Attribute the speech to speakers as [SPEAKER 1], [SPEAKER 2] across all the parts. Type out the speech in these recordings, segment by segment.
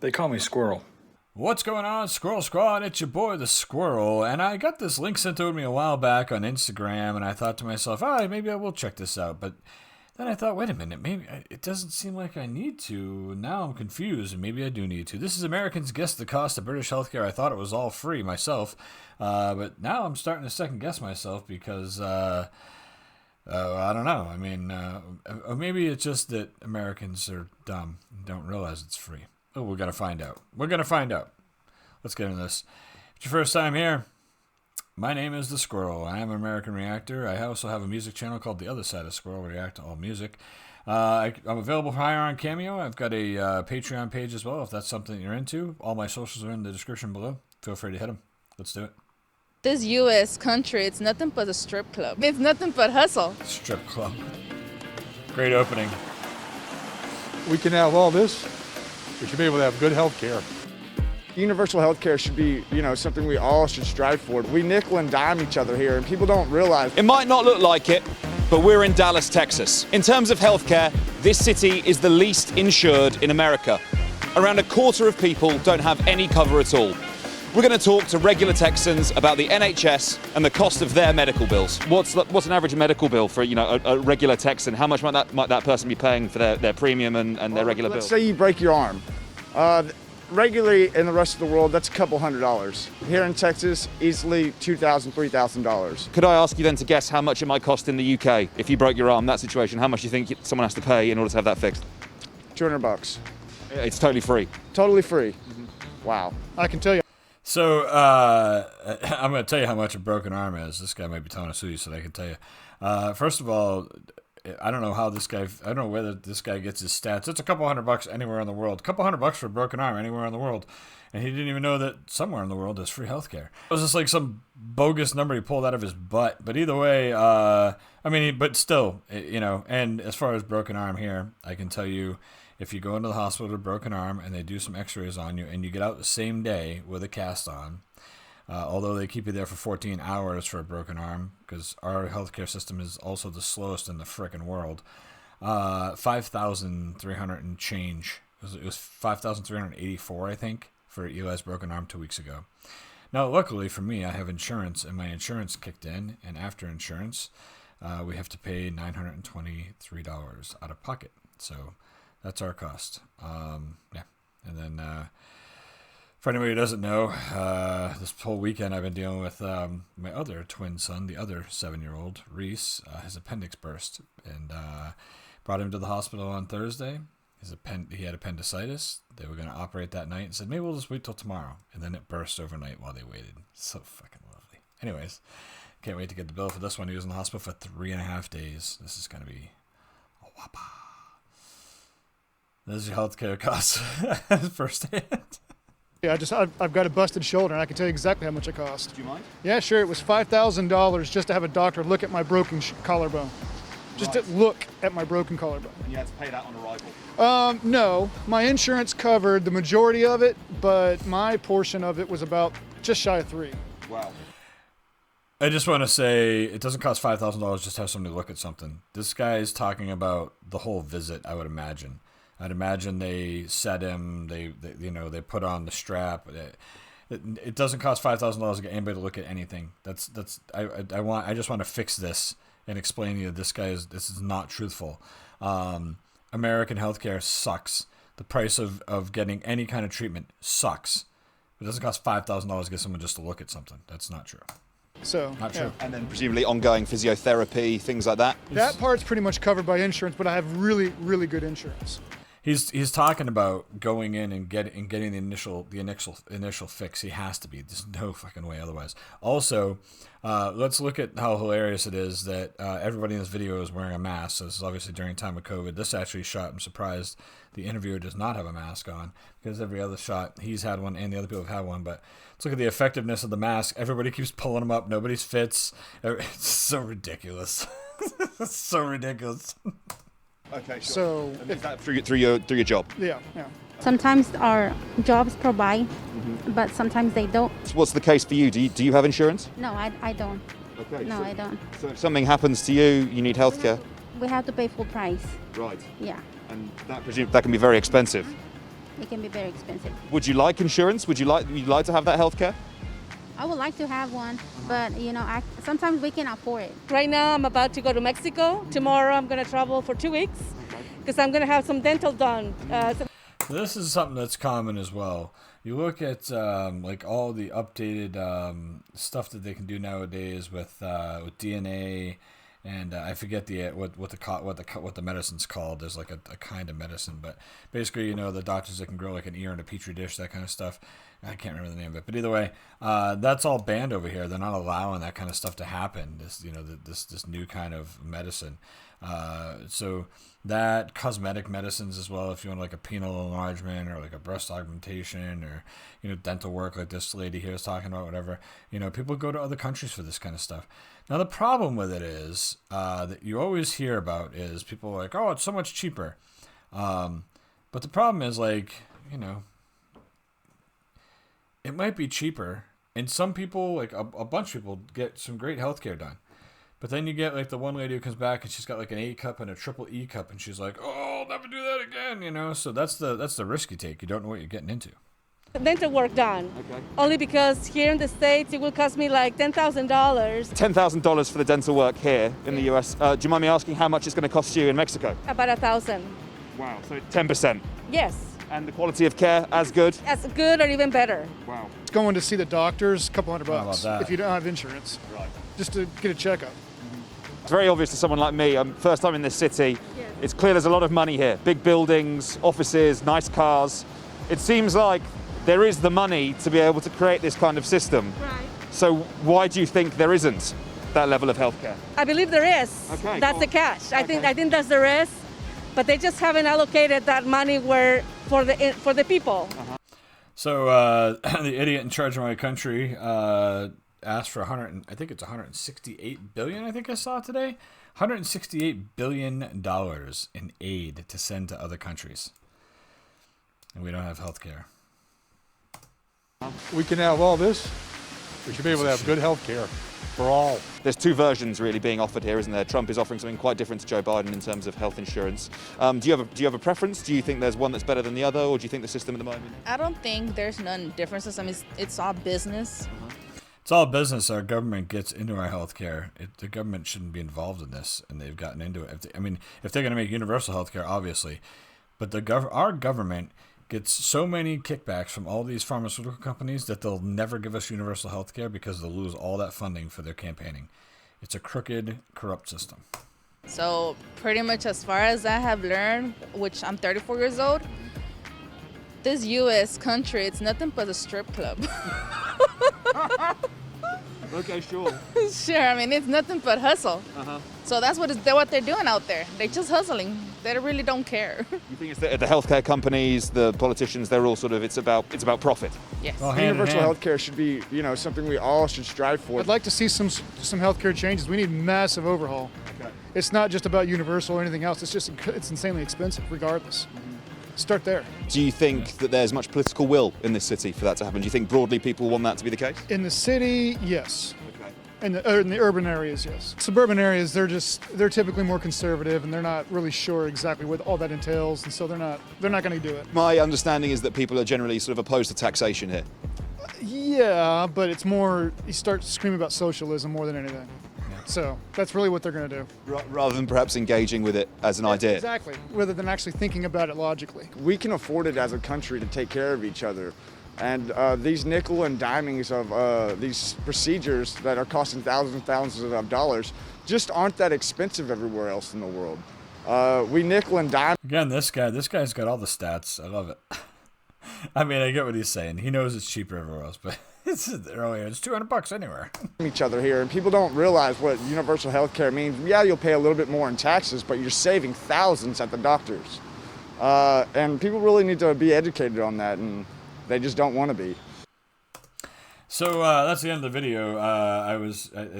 [SPEAKER 1] They call me Squirrel.
[SPEAKER 2] What's going on, Squirrel Squad? It's your boy, the Squirrel, and I got this link sent to me a while back on Instagram, and I thought to myself, maybe I will check this out, but then I thought, wait a minute, maybe it doesn't seem like I need to. Now I'm confused, and maybe I do need to. This is Americans Guess the Cost of British Healthcare. I thought it was all free myself, but now I'm starting to second guess myself because, I don't know. I mean, or maybe it's just that Americans are dumb and don't realize it's free. Oh, we're going to find out. Let's get into this. If it's your first time here, my name is The Squirrel. I am an American reactor. I also have a music channel called The Other Side of Squirrel. We react to all music. I'm available for hire on Cameo. I've got a Patreon page as well, if that's something you're into. All my socials are in the description below. Feel free to hit them. Let's do it.
[SPEAKER 3] This U.S. country, it's nothing but a strip club. It's nothing but hustle.
[SPEAKER 2] Strip club. Great opening.
[SPEAKER 4] We can have all this. We should be able to have good health care.
[SPEAKER 5] Universal health care should be, something we all should strive for. We nickel and dime each other here, and people don't realize.
[SPEAKER 6] It might not look like it, but we're in Dallas, Texas. In terms of healthcare, this city is the least insured in America. Around a quarter of people don't have any cover at all. We're going to talk to regular Texans about the NHS and the cost of their medical bills. What's an average medical bill for a regular Texan? How much might that person be paying for their premium and their regular bill?
[SPEAKER 5] Let's say you break your arm. Regularly in the rest of the world, that's a couple $100s. Here in Texas, easily $2,000, $3,000.
[SPEAKER 6] Could I ask you then to guess how much it might cost in the UK if you broke your arm, that situation? How much do you think someone has to pay in order to have that fixed?
[SPEAKER 5] $200.
[SPEAKER 6] It's totally free.
[SPEAKER 5] Totally free. Wow.
[SPEAKER 4] I can tell you.
[SPEAKER 2] So, I'm going to tell you how much a broken arm is. This guy might be telling us who, so I can tell you. First of all, I don't know whether this guy gets his stats. It's a couple $100 anywhere in the world. A couple $100 for a broken arm anywhere in the world. And he didn't even know that somewhere in the world there's free healthcare. It was just like some bogus number he pulled out of his butt. But either way, but still, and as far as broken arm here, I can tell you, if you go into the hospital with a broken arm and they do some x-rays on you and you get out the same day with a cast on, although they keep you there for 14 hours for a broken arm, because our healthcare system is also the slowest in the frickin' world, 5,300 and change. It was 5,384, I think, for Eli's broken arm 2 weeks ago. Now, luckily for me, I have insurance, and my insurance kicked in, and after insurance, we have to pay $923 out of pocket. So that's our cost. And then for anybody who doesn't know, this whole weekend I've been dealing with my other twin son, the other 7-year-old, Reese. His appendix burst, and brought him to the hospital on Thursday. He had appendicitis. They were going to operate that night and said, maybe we'll just wait till tomorrow. And then it burst overnight while they waited. So fucking lovely. Anyways, can't wait to get the bill for this one. He was in the hospital for 3.5 days. This is going to be a whopper. This is your healthcare costs firsthand.
[SPEAKER 4] Yeah, I've got a busted shoulder, and I can tell you exactly how much it cost.
[SPEAKER 6] Do you mind?
[SPEAKER 4] Yeah, sure. It was $5,000 just to have a doctor look at my broken collarbone. Just to look at my broken collarbone.
[SPEAKER 6] And you had to pay that on arrival?
[SPEAKER 4] No. My insurance covered the majority of it, but my portion of it was about just shy of $3,000.
[SPEAKER 6] Wow.
[SPEAKER 2] I just want to say it doesn't cost $5,000 just to have somebody look at something. This guy is talking about the whole visit, I would imagine. I'd imagine they set him, they put on the strap. It doesn't cost $5,000 to get anybody to look at anything. I just want to fix this and explain to you this is not truthful. American healthcare sucks. The price of getting any kind of treatment sucks. It doesn't cost $5,000 to get someone just to look at something. That's not true.
[SPEAKER 4] So,
[SPEAKER 2] not true.
[SPEAKER 6] And then presumably ongoing physiotherapy, things like that?
[SPEAKER 4] That part's pretty much covered by insurance, but I have really, really good insurance.
[SPEAKER 2] He's talking about going in and getting the initial fix. He has to be. There's no fucking way otherwise. Also, let's look at how hilarious it is that everybody in this video is wearing a mask. So this is obviously during time of COVID. This actually shot. I'm surprised the interviewer does not have a mask on, because every other shot he's had one and the other people have had one. But let's look at the effectiveness of the mask. Everybody keeps pulling them up. Nobody's fits. It's so ridiculous. It's so ridiculous.
[SPEAKER 6] Okay, sure.
[SPEAKER 4] So
[SPEAKER 6] is that through your job?
[SPEAKER 4] Yeah.
[SPEAKER 7] Sometimes our jobs provide, but sometimes they don't.
[SPEAKER 6] So what's the case for you? Do you have insurance?
[SPEAKER 7] No, I don't.
[SPEAKER 6] Okay.
[SPEAKER 7] No, I don't.
[SPEAKER 6] So if something happens to you, you need healthcare.
[SPEAKER 7] We have to pay full price.
[SPEAKER 6] Right.
[SPEAKER 7] Yeah.
[SPEAKER 6] And that can be very expensive.
[SPEAKER 7] It can be very expensive.
[SPEAKER 6] Would you like insurance? Would you like to have that health care?
[SPEAKER 7] I would like to have one, but sometimes we can afford it.
[SPEAKER 1] Right now, I'm about to go to Mexico. Tomorrow, I'm going to travel for 2 weeks because I'm going to have some dental done.
[SPEAKER 2] This is something that's common as well. You look at like all the updated stuff that they can do nowadays with DNA, and I forget what the medicine's called. There's like a kind of medicine, but basically, the doctors that can grow like an ear in a petri dish, that kind of stuff. I can't remember the name of it, but either way, that's all banned over here. They're not allowing that kind of stuff to happen. This new kind of medicine. So that cosmetic medicines as well, if you want like a penile enlargement or like a breast augmentation or dental work like this lady here is talking about, whatever. People go to other countries for this kind of stuff. Now the problem with it is that you always hear about is people are like, oh, it's so much cheaper. But the problem is it might be cheaper, and some people, like a bunch of people, get some great healthcare done. But then you get like the one lady who comes back and she's got like an A cup and a triple E cup, and she's like, "Oh, I'll never do that again," So that's the risk you take. You don't know what you're getting into.
[SPEAKER 1] Dental work done. Okay. Only because here in the States, it will cost me like $10,000.
[SPEAKER 6] $10,000 for the dental work here in the US. Do you mind me asking how much it's going to cost you in Mexico?
[SPEAKER 1] About $1,000.
[SPEAKER 6] Wow, so 10%.
[SPEAKER 1] Yes.
[SPEAKER 6] And the quality of care as good?
[SPEAKER 1] As good or even better.
[SPEAKER 6] Wow.
[SPEAKER 4] Going to see the doctors, a couple $100
[SPEAKER 2] How about that?
[SPEAKER 4] if you don't have insurance.
[SPEAKER 6] Right.
[SPEAKER 4] Just to get a checkup.
[SPEAKER 6] It's very obvious to someone like me. I'm first time in this city.
[SPEAKER 1] Yes.
[SPEAKER 6] It's clear there's a lot of money here. Big buildings, offices, nice cars. It seems like there is the money to be able to create this kind of system.
[SPEAKER 1] Right.
[SPEAKER 6] So why do you think there isn't that level of healthcare?
[SPEAKER 1] I believe there is.
[SPEAKER 6] Okay,
[SPEAKER 1] that's
[SPEAKER 6] cool.
[SPEAKER 1] the catch. I
[SPEAKER 6] Okay.
[SPEAKER 1] think that's the risk, but they just haven't allocated that money for the people.
[SPEAKER 6] Uh-huh.
[SPEAKER 2] So the idiot in charge of my country asked for I think it's 168 billion. I think I saw today, 168 billion dollars in aid to send to other countries, and we don't have health care.
[SPEAKER 8] We can have all this. We should be able to have good health care for all.
[SPEAKER 6] There's two versions really being offered here, isn't there? Trump is offering something quite different to Joe Biden in terms of health insurance. Do you have a preference? Do you think there's one that's better than the other, or do you think the system at the moment?
[SPEAKER 3] I don't think there's none differences. I mean, it's all business.
[SPEAKER 2] It's all business. Our government gets into our health care. The government shouldn't be involved in this, and they've gotten into it. If they're going to make universal health care, obviously, but our government gets so many kickbacks from all these pharmaceutical companies that they'll never give us universal health care because they'll lose all that funding for their campaigning. It's a crooked, corrupt system.
[SPEAKER 3] So pretty much as far as I have learned, which I'm 34 years old, this U.S. country, it's nothing but a strip club.
[SPEAKER 6] Okay, sure.
[SPEAKER 3] Sure, I mean, it's nothing but hustle.
[SPEAKER 6] Uh-huh.
[SPEAKER 3] So that's what they're doing out there. They're just hustling. They really don't care.
[SPEAKER 6] You think it's the healthcare companies, the politicians, they're all sort of, it's about profit.
[SPEAKER 3] Yes.
[SPEAKER 2] Well, hand in
[SPEAKER 5] Universal
[SPEAKER 2] hand.
[SPEAKER 5] healthcare should be, something we all should strive for.
[SPEAKER 4] I'd like to see some healthcare changes. We need massive overhaul.
[SPEAKER 6] Okay.
[SPEAKER 4] It's not just about universal or anything else. It's insanely expensive regardless. Start there.
[SPEAKER 6] Do you think that there's much political will in this city for that to happen? Do you think broadly people want that to be the case?
[SPEAKER 4] In the city, yes.
[SPEAKER 6] Okay.
[SPEAKER 4] In the urban areas, yes. Suburban areas, they're typically more conservative, and they're not really sure exactly what all that entails, and so they're not going to do it.
[SPEAKER 6] My understanding is that people are generally sort of opposed to taxation here.
[SPEAKER 4] Yeah, but it's more, you start screaming about socialism more than anything. So that's really what they're going to do.
[SPEAKER 6] Rather than perhaps engaging with it as an idea.
[SPEAKER 4] Exactly, rather than actually thinking about it logically.
[SPEAKER 5] We can afford it as a country to take care of each other. And these nickel and dimings of these procedures that are costing thousands and thousands of dollars just aren't that expensive everywhere else in the world. We nickel and dime.
[SPEAKER 2] Again, this guy's got all the stats. I love it. I mean, I get what he's saying. He knows it's cheaper everywhere else, but it's $200 anywhere.
[SPEAKER 5] Each other here, and people don't realize what universal health care means. Yeah, you'll pay a little bit more in taxes, but you're saving thousands at the doctors. And people really need to be educated on that, and they just don't want to be.
[SPEAKER 2] So that's the end of the video. I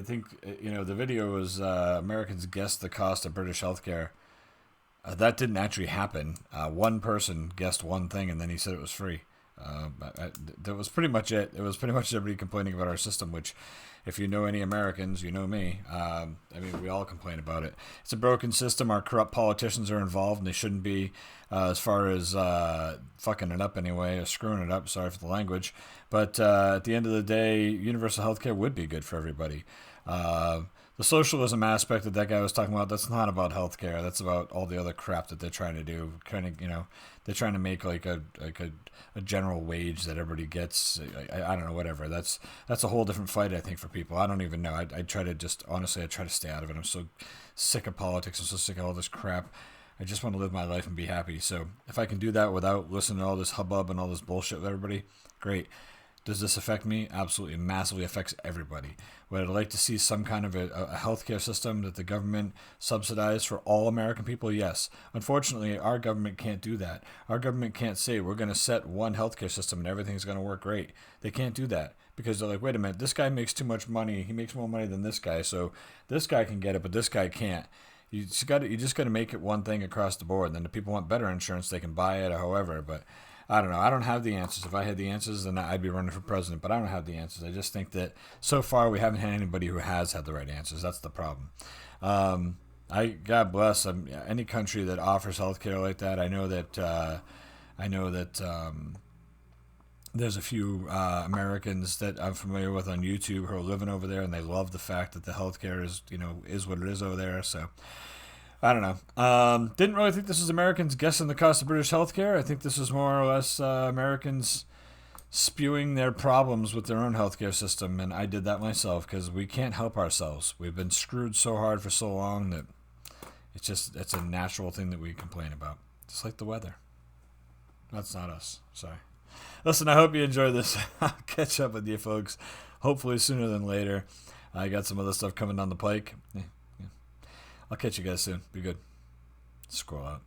[SPEAKER 2] think the video was Americans guessed the cost of British healthcare. That didn't actually happen. One person guessed one thing, and then he said it was free. That was pretty much it. It was pretty much everybody complaining about our system, which, if you know any Americans, you know me. I mean, we all complain about it. It's a broken system. Our corrupt politicians are involved, and they shouldn't be, as far as fucking it up anyway, or screwing it up. Sorry for the language. But at the end of the day, universal health care would be good for everybody. The socialism aspect that guy was talking about, that's not about healthcare. That's about all the other crap that they're trying to do. Kind of, they're trying to make like a general wage that everybody gets. I don't know, whatever. That's a whole different fight, I think, for people. I don't even know. I try to just, honestly, I try to stay out of it. I'm so sick of politics. I'm so sick of all this crap. I just want to live my life and be happy. So if I can do that without listening to all this hubbub and all this bullshit with everybody, great. Does this affect me? Absolutely. It massively affects everybody. Would I like to see some kind of a healthcare system that the government subsidized for all American people? Yes. Unfortunately, our government can't do that. Our government can't say we're going to set one healthcare system and everything's going to work great. They can't do that because they're like, wait a minute, this guy makes too much money. He makes more money than this guy, so this guy can get it, but this guy can't. You just got to make it one thing across the board. And then if people want better insurance, they can buy it or however, but I don't know. I don't have the answers. If I had the answers, then I'd be running for president. But I don't have the answers. I just think that so far we haven't had anybody who has had the right answers. That's the problem. God bless any country that offers healthcare like that. I know that there's a few Americans that I'm familiar with on YouTube who are living over there, and they love the fact that the healthcare is what it is over there. So I don't know. Didn't really think this was Americans guessing the cost of British healthcare. I think this was more or less Americans spewing their problems with their own healthcare system, and I did that myself because we can't help ourselves. We've been screwed so hard for so long that it's a natural thing that we complain about. Just like the weather. That's not us. Sorry. Listen, I hope you enjoyed this. I'll catch up with you folks hopefully sooner than later. I got some other stuff coming down the pike. I'll catch you guys soon. Be good. Squirrel out.